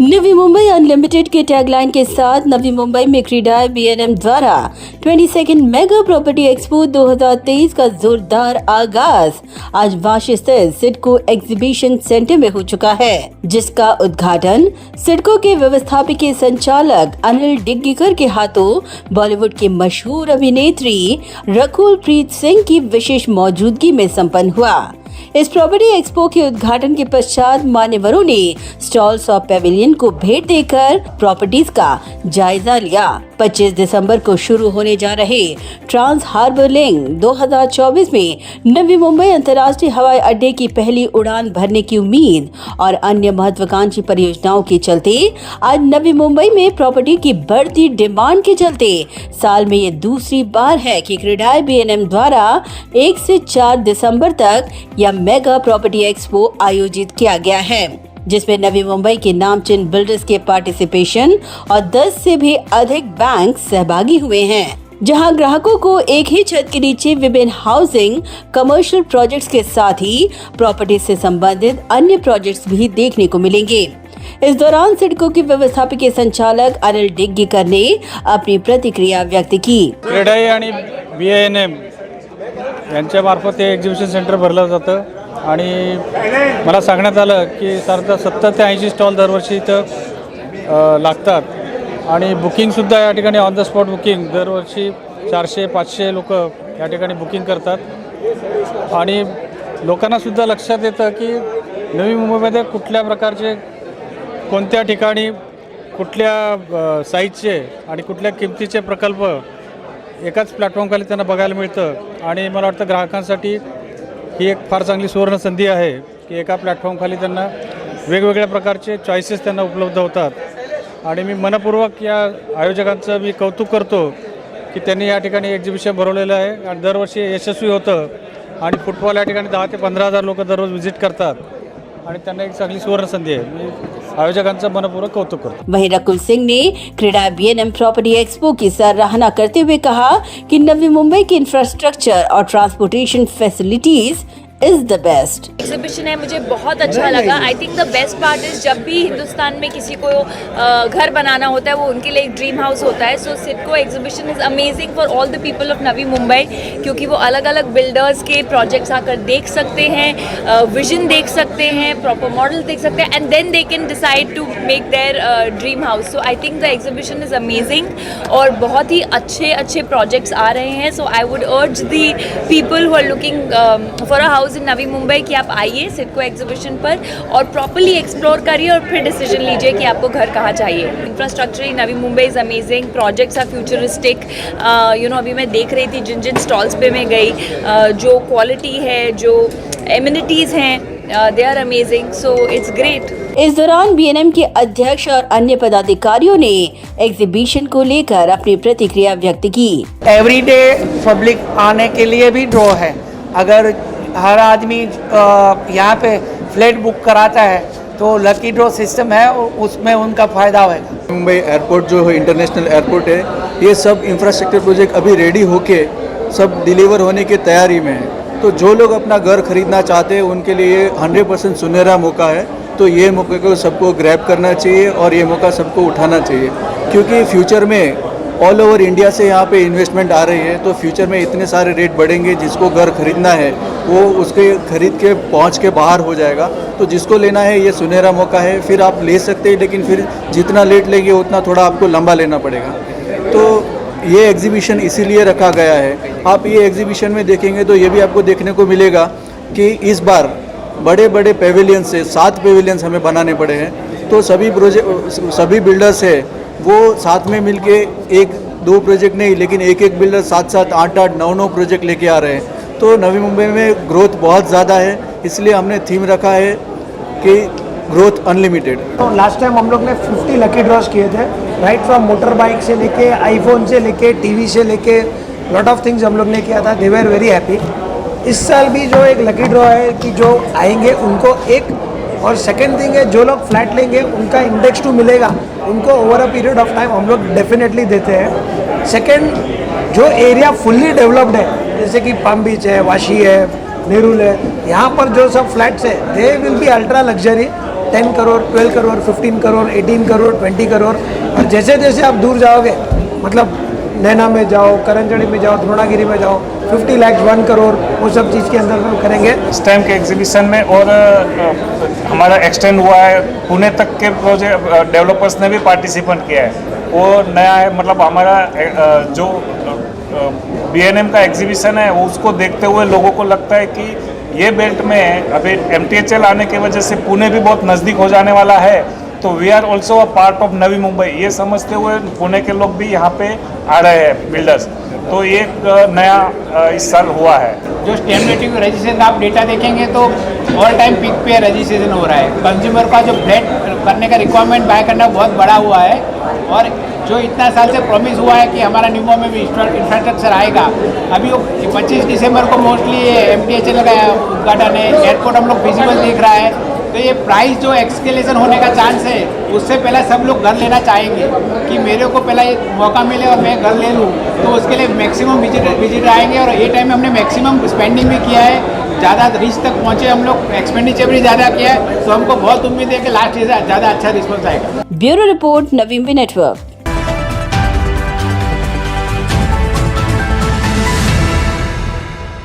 Navi Mumbai unlimited के tagline के साथ नवी मुंबई में क्रीडाई बीएनएम द्वारा 22nd मेगा प्रॉपर्टी एक्सपो 2023 का जोरदार आगाज आज वाशी स्थित सिडको एग्जीबिशन सेंटर में हो चुका है, जिसका उद्घाटन सिडको के व्यवस्थापकीय संचालक अनिल डिग्गीकर के हाथों बॉलीवुड की मशहूर अभिनेत्री रकुल प्रीत सिंह की विशेष मौजूदगी में संपन्न हुआ। इस प्रॉपर्टी एक्सपो के उद्घाटन के पश्चात मान्यवरों ने स्टॉल्स और पेविलियन को भेंट देकर प्रॉपर्टीज का जायजा लिया। 25 दिसंबर को शुरू होने जा रहे ट्रांस हार्बर लिंक 2024 में नवी मुंबई अंतर्राष्ट्रीय हवाई अड्डे की पहली उड़ान भरने की उम्मीद और अन्य महत्वाकांक्षी परियोजनाओं के चलते आज नवी मुंबई में प्रॉपर्टी की बढ़ती डिमांड के चलते साल में ये दूसरी बार है कि क्रीडाई बीएनएम द्वारा 1 से 4 दिसंबर तक यह मेगा प्रॉपर्टी एक्सपो आयोजित किया गया है, जिसमें नवी मुंबई के नामचीन बिल्डर्स के पार्टिसिपेशन और 10 से भी अधिक बैंक सहभागी हुए हैं, जहां ग्राहकों को एक ही छत के नीचे विभिन्न हाउसिंग कमर्शियल प्रोजेक्ट्स के साथ ही प्रॉपर्टी से संबंधित अन्य प्रोजेक्ट्स भी देखने को मिलेंगे। इस दौरान सिडको के व्यवस्थापकीय संचालक अनिल डिग्गीकर ने अपनी प्रतिक्रिया व्यक्त की। क्रीडाई आणि बीएनएम यांच्यामार्फत हे एक्झिबिशन सेंटर भरलं जातं आणि मला सांगण्यात आलं की साधारणतः 70 ते 80 स्टॉल दरवर्षी इथं लागतात आणि बुकिंगसुद्धा या ठिकाणी ऑन द स्पॉट बुकिंग दरवर्षी 400-500 लोक या ठिकाणी बुकिंग करतात आणि लोकांनासुद्धा लक्षात येतं की नवी मुंबईमध्ये कुठल्या प्रकारचे कोणत्या ठिकाणी कुठल्या साईजचे आणि कुठल्या किमतीचे प्रकल्प एकाच प्लॅटफॉर्मखाली त्यांना बघायला मिळतं आणि मला वाटतं ग्राहकांसाठी ही एक फार चांगली सुवर्ण संधी आहे की एका प्लॅटफॉर्मखाली त्यांना वेगवेगळ्या प्रकारचे चॉईसेस त्यांना उपलब्ध होतात आणि मी मनपूर्वक या आयोजकांचं मी कौतुक करतो की त्यांनी या ठिकाणी एक्झिबिशन भरवलेलं आहे आणि दरवर्षी यशस्वी होतं आणि फुटबॉल या ठिकाणी 10 ते 15,000 लोक दररोज व्हिजिट करतात आणि त्यांना एक चांगली सुवर्ण संधी आहे। मी आयोजकांचं मनपूर्वक कौतुक करतो। वहीं रकुल सिंह ने क्रीडा बीएनएम प्रॉपर्टी एक्सपो की सराहना करते हुए कहा कि नवी मुंबई की इंफ्रास्ट्रक्चर और transportation facilities is the best. Exhibition है, मुझे बहुत अच्छा लगा। आई think the best part is जब भी हिंदुस्तान में किसी को घर बनाना होता है वो उनके लिए एक ड्रीम हाउस होता है। So CIDCO exhibition is amazing for all the people of Navi Mumbai, क्योंकि वो अलग अलग बिल्डर्स के प्रोजेक्ट्स आकर देख सकते हैं, विजन देख सकते हैं, प्रॉपर मॉडल देख सकते हैं and then they can decide to make their dream house. So I think the exhibition is amazing और बहुत ही अच्छे अच्छे प्रोजेक्ट्स आ रहे हैं। सो I would urge the people who are looking for a house in Navi Mumbai कि आप आइए सिडको एग्जीबिशन पर और प्रॉपर्ली एक्सप्लोर करिए और फिर डिसीजन लीजिए कि आपको घर कहाँ चाहिए। Infrastructure in Navi Mumbai is amazing, projects are futuristic. अभी मैं देख रही थी जिन जिन स्टॉल्स पे मैं गई, जो क्वालिटी है, जो एमिनिटीज़ हैं, they are amazing. So it's great. इस दौरान बीएनएम के अध्यक्ष और अन्य पदाधिकारियों ने एग्जीबिशन को लेकर अपनी प्रतिक्रिया व्यक्त की। एवरीडे पब्लिक आने के लिए भी ड्रॉ है। अगर हर आदमी यहाँ पे फ्लैट बुक कराता है तो लकी ड्रॉ सिस्टम है, उसमें उनका फ़ायदा होगा। मुंबई एयरपोर्ट जो है इंटरनेशनल एयरपोर्ट है, ये सब इंफ्रास्ट्रक्चर प्रोजेक्ट अभी रेडी होके सब डिलीवर होने की तैयारी में है। तो जो लोग अपना घर खरीदना चाहते हैं उनके लिए 100% सुनहरा मौका है। तो ये मौके को सबको ग्रैब करना चाहिए और ये मौका सबको उठाना चाहिए, क्योंकि फ्यूचर में ऑल ओवर इंडिया से यहाँ पे इन्वेस्टमेंट आ रही है। तो फ्यूचर में इतने सारे रेट बढ़ेंगे, जिसको घर खरीदना है वो उसके खरीद के पहुँच के बाहर हो जाएगा। तो जिसको लेना है ये सुनहरा मौका है, फिर आप ले सकते हैं, लेकिन फिर जितना लेट लेंगे उतना थोड़ा आपको लंबा लेना पड़ेगा। तो ये एग्जीबिशन इसीलिए रखा गया है। आप ये एग्जीबिशन में देखेंगे तो ये भी आपको देखने को मिलेगा कि इस बार बड़े बड़े पेविलियन से 7 पेविलियंस हमें बनाने पड़े हैं। तो सभी बिल्डर्स है वो साथ में मिलके 1-2 प्रोजेक्ट नहीं, लेकिन एक बिल्डर 7-7, 8-8, 9-9 प्रोजेक्ट लेके आ रहे हैं। तो नवी मुंबई में ग्रोथ बहुत ज़्यादा है, इसलिए हमने थीम रखा है कि ग्रोथ अनलिमिटेड। तो लास्ट टाइम हम लोग ने 50 लकी ड्रॉज किए थे, राइट फ्रॉम मोटर बाइक से लेके आईफोन से लेके टीवी से लेके लॉट ऑफ थिंग्स हम लोग ने किया था। They were very happy. इस साल भी जो एक लकी ड्रॉ है कि जो आएंगे उनको एक, और सेकेंड थिंग है जो लोग फ्लैट लेंगे उनका इंडेक्स 2 मिलेगा, उनको over a period of time हम लोग डेफिनेटली देते हैं। सेकेंड, जो एरिया फुल्ली डेवलप्ड है जैसे कि पाम बीच है, वाशी है, नेरुल है, यहाँ पर जो सब फ्लैट्स है they will be ultra luxury 10 crore, 12 crore, 15 crore, 18 crore, 20 crore. और जैसे जैसे आप दूर जाओगे, मतलब नैना में जाओ, करंजड़ी में जाओ, द्रोणागिरी में जाओ, 50 लाख, 1 करोड़, वो सब चीज़ के अंदर हम करेंगे। इस टाइम के एग्जीबिशन में और हमारा एक्सटेंड हुआ है, पुणे तक के प्रोजेक्ट डेवलपर्स ने भी पार्टिसिपेंट किया है। वो नया है, मतलब हमारा जो BNM का एग्जीबिशन है उसको देखते हुए लोगों को लगता है कि ये बेल्ट में अभी MTHL आने की वजह से पुणे भी बहुत नज़दीक हो जाने वाला है, तो we are also a part of Navi Mumbai, ये समझते हुए पुणे के लोग भी यहाँ पे आ रहे हैं बिल्डर्स। तो ये एक नया इस साल हुआ है। जो स्टेमनेटिव रजिस्ट्रेशन आप डेटा देखेंगे तो ऑल टाइम पीक पे रजिस्ट्रेशन हो रहा है। कंज्यूमर का जो फ्लैट करने का रिक्वायरमेंट बाय करना बहुत बड़ा हुआ है, और जो इतना साल से प्रॉमिस हुआ है कि हमारा निमो में भी इंफ्रास्ट्रक्चर आएगा, अभी वो 25 दिसंबर को मोस्टली MTHL का उद्घाटन है, एयरपोर्ट हम लोग विजिबल दिख रहा है। तो ये प्राइस जो एक्सकेलेशन होने का चांस है, उससे पहले सब लोग घर लेना चाहेंगे कि मेरे को पहले मौका मिले और मैं घर ले लूँ, तो उसके लिए मैक्सिमम विजिट आएंगे। और ये टाइम में हमने मैक्सिमम स्पेंडिंग भी किया है, ज़्यादा रीच तक पहुँचे हम लोग, एक्सपेंडिचर भी ज़्यादा किया है, तो हमको बहुत उम्मीद है कि लास्ट ईयर ज़्यादा अच्छा रिस्पॉन्स आएगा। Bureau report, Navi Mumbai network.